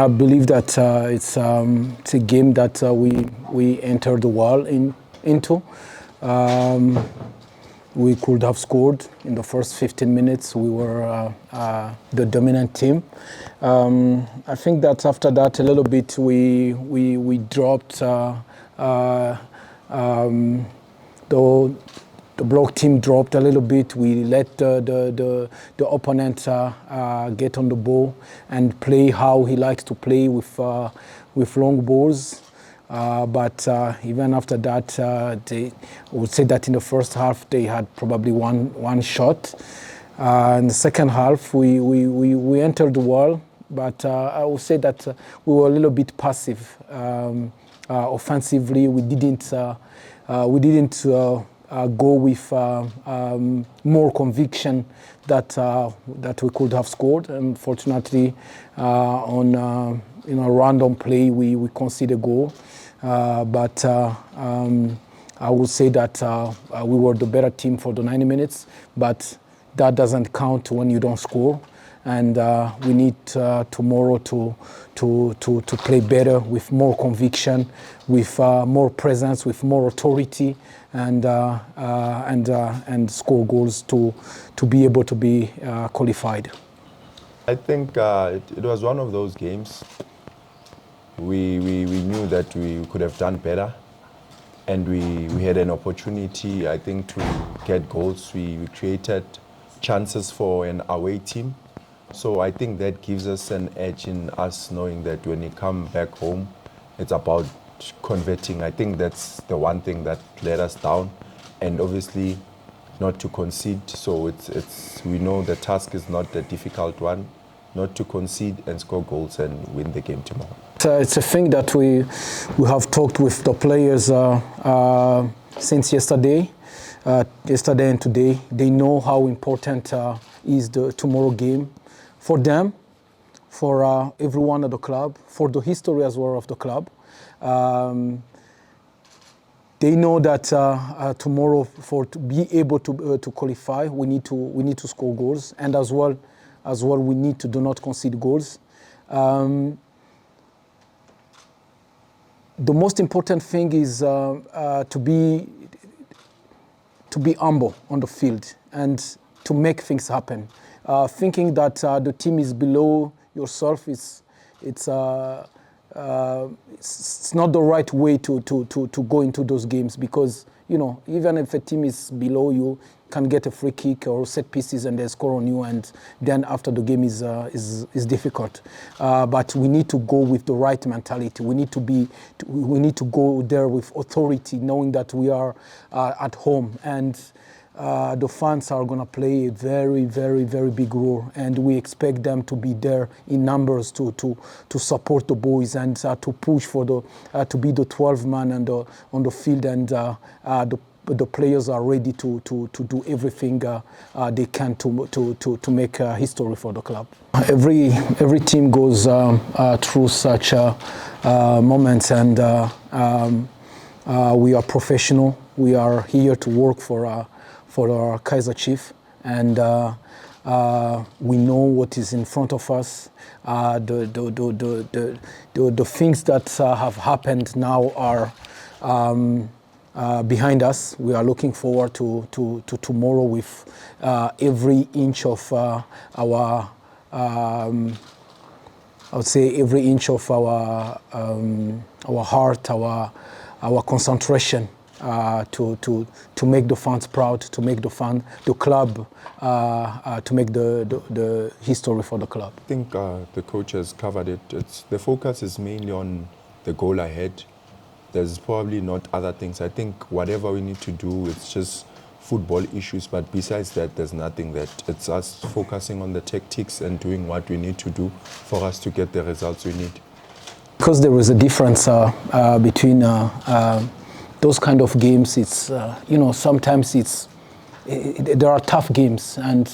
I believe that it's a game that we entered the wall into. We could have scored in the first 15 minutes. We were the dominant team. I think that after that, a little bit, we dropped. The block team dropped a little bit. We let the opponent get on the ball and play how he likes to play with long balls. But even after that, I would say that in the first half they had probably one shot. In the second half, we entered the wall, but I would say that we were a little bit passive offensively. We didn't go with more conviction that we could have scored. Unfortunately, on a random play, we conceded a goal. But I would say that we were the better team for the 90 minutes, but that doesn't count when you don't score. And we need tomorrow to play better with more conviction, with more presence, with more authority, and score goals to be able to be qualified. I think it was one of those games. We knew that we could have done better, and we had an opportunity, I think, to get goals. We created chances for an away team. So I think that gives us an edge in us knowing that when we come back home, it's about converting. I think that's the one thing that let us down, and obviously not to concede. So we know the task is not a difficult one, not to concede and score goals and win the game tomorrow. It's a thing that we have talked with the players since yesterday and today. They know how important is the tomorrow game for them, for everyone at the club, for the history as well of the club. They know that tomorrow, to be able to qualify, we need to score goals, and as well we need to do not concede goals. The most important thing is to be humble on the field and to make things happen. Thinking that the team is below yourself it's not the right way to go into those games, because even if a team is below you, can get a free kick or set pieces and they score on you, and then after the game is difficult. But we need to go with the right mentality. We need to go there with authority, knowing that we are at home, and the fans are going to play a very, very, very big role, and we expect them to be there in numbers to support the boys and to push for to be the 12 man on the field, and the players are ready to do everything they can to make history for the club. Every team goes through such moments, and we are professional. We are here to work for our Kaizer Chief, and we know what is in front of us. The things that have happened now are behind us. We are looking forward to tomorrow with every inch of our I would say every inch of our heart, our concentration. To make the fans proud, to make the club, to make the history for the club. I think the coach has covered it. The focus is mainly on the goal ahead. There's probably not other things. I think whatever we need to do, it's just football issues. But besides that, there's nothing. That it's us focusing on the tactics and doing what we need to do for us to get the results we need. Because there is a difference between those kind of games. It's sometimes there are tough games, and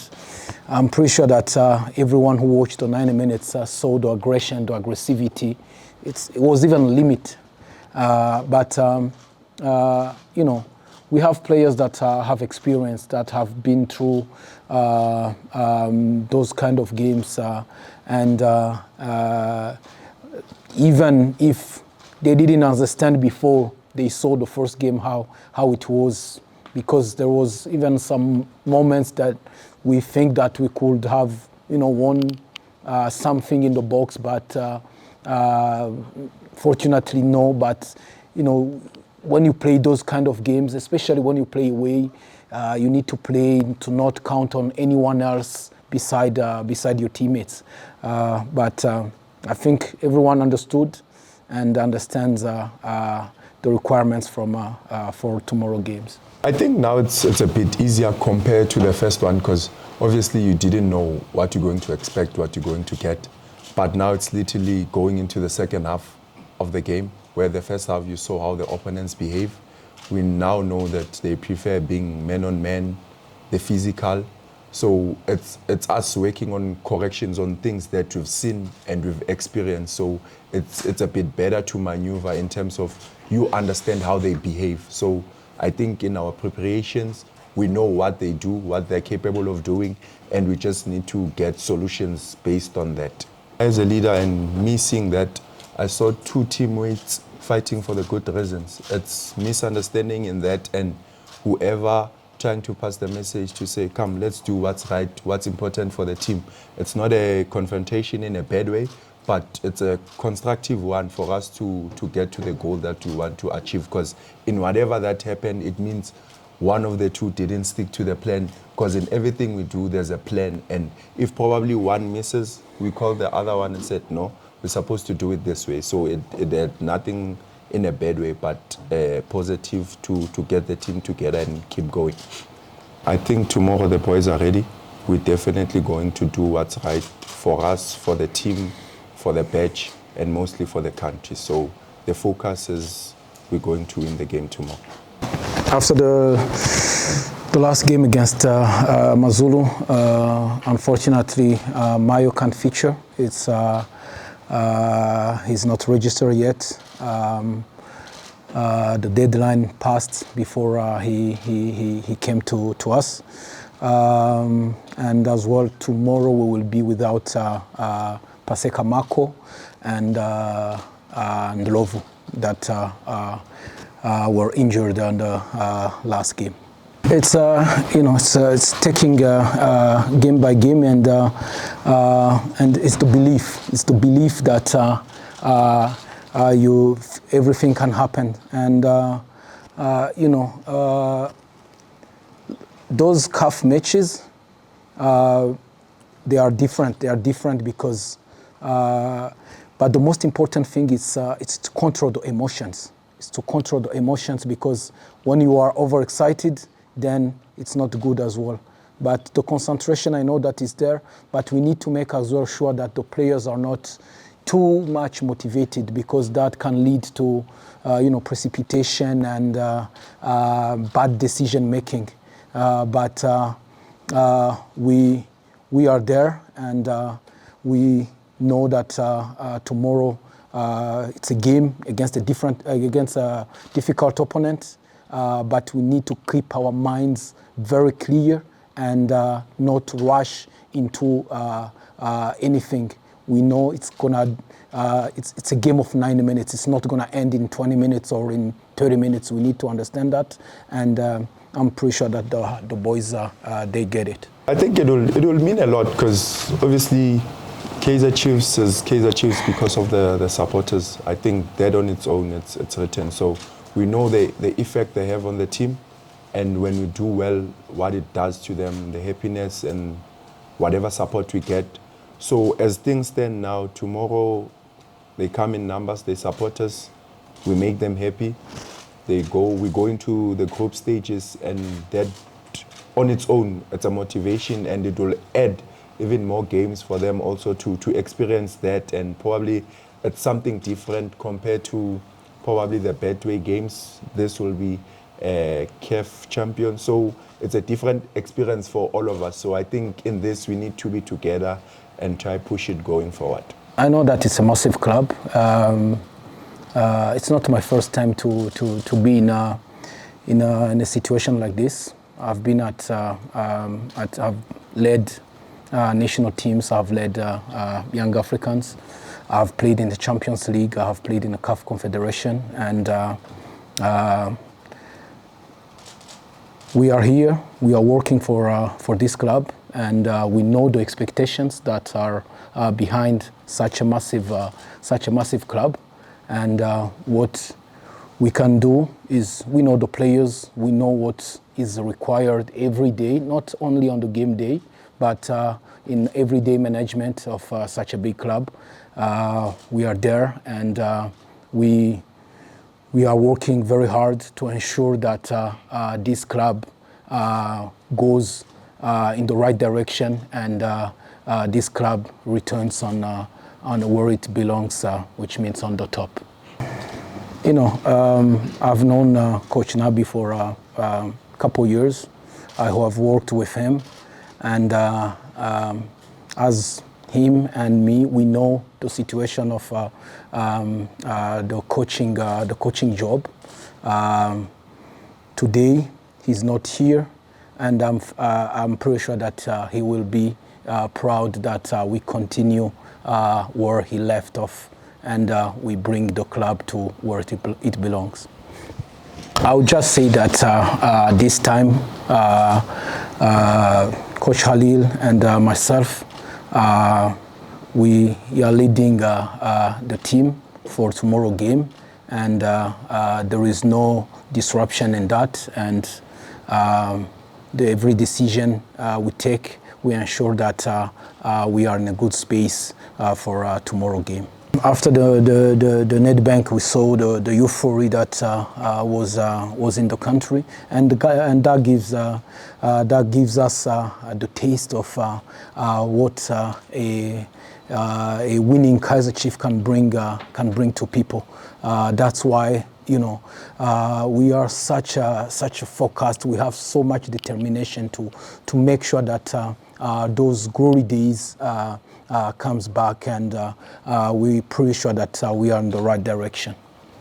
I'm pretty sure that everyone who watched the 90 minutes saw the aggression, the aggressivity. It was even a limit. But we have players that have experience, that have been through those kind of games, and even if they didn't understand before they saw the first game how it was, because there was even some moments that we think that we could have, won something in the box, but fortunately no. But when you play those kind of games, especially when you play away, you need to play to not count on anyone else beside your teammates. But I think everyone understood and understands the requirements for tomorrow games. I think now it's a bit easier compared to the first one, because obviously you didn't know what you're going to expect, what you're going to get. But now it's literally going into the second half of the game, where the first half you saw how the opponents behave. We now know that they prefer being man on man, the physical. So it's us working on corrections on things that we've seen and we've experienced. So it's a bit better to maneuver in terms of you understand how they behave. So I think in our preparations, we know what they do, what they're capable of doing, and we just need to get solutions based on that. As a leader and me seeing that, I saw two teammates fighting for the good reasons. It's misunderstanding in that, and whoever trying to pass the message to say, come, let's do what's right, what's important for the team. It's not a confrontation in a bad way, but it's a constructive one for us to get to the goal that we want to achieve. Because in whatever that happened, it means one of the two didn't stick to the plan, because in everything we do, there's a plan. And if probably one misses, we call the other one and said, no, we're supposed to do it this way. So it had nothing in a bad way, but positive to get the team together and keep going. I think tomorrow the boys are ready. We're definitely going to do what's right for us, for the team, for the badge, and mostly for the country. So the focus is we're going to win the game tomorrow. After the last game against Mazulu, unfortunately, Mayo can't feature. He's not registered yet. The deadline passed before he came to us. And as well, tomorrow we will be without Paseka Mako and Ndlovu that were injured on the last game. It's it's taking game by game, and it's the belief. It's the belief that everything can happen, and those CAF matches, they are different. They are different because, but the most important thing is it's to control the emotions. It's to control the emotions, because when you are overexcited, then it's not good as well. But the concentration, I know that is there, but we need to make as well sure that the players are not too much motivated, because that can lead to precipitation and bad decision making. But we are there, and we know that tomorrow it's a game against a difficult opponent. But we need to keep our minds very clear and not rush into anything. We know it's a game of 90 minutes. It's not gonna end in 20 minutes or in 30 minutes. We need to understand that, and I'm pretty sure that the boys they get it. I think it will mean a lot, because obviously Kaizer Chiefs is Kaizer Chiefs because of the supporters. I think that on its own it's written. So we know the effect they have on the team, and when we do well, what it does to them, the happiness and whatever support we get. So as things stand now, tomorrow they come in numbers, they support us, we make them happy. We go into the group stages, and that on its own, it's a motivation, and it will add even more games for them also to experience that, and probably it's something different compared to probably the Betway games. This will be a CAF champion, so it's a different experience for all of us. So I think in this we need to be together and try push it going forward. I know that it's a massive club. It's not my first time to be in a situation like this. I've been I've led national teams. I've led young Africans. I've played in the Champions League, I have played in the CAF Confederation, and we are here, we are working for this club, and we know the expectations that are behind such a massive club. And what we can do is, we know the players, we know what is required every day, not only on the game day, but in everyday management of such a big club. We are there, and we are working very hard to ensure that this club goes in the right direction, and this club returns on where it belongs, which means on the top. You know, I've known Coach Nabi for a couple years. I have worked with him, and as him and me, we know the situation of the coaching job. Today, he's not here, and I'm pretty sure that he will be proud that we continue where he left off, and we bring the club to where it belongs. I would just say that this time, Coach Halil and myself, we are leading the team for tomorrow game, and there is no disruption in that, and every decision we take, we ensure that we are in a good space for tomorrow game. After the net bank, we saw the euphoria that was in the country, and that gives us the taste of what a winning Kaizer Chief can bring to people. That's why, you know, we are such a focused. We have so much determination to make sure that those glory days comes back, and we're pretty sure that we are in the right direction.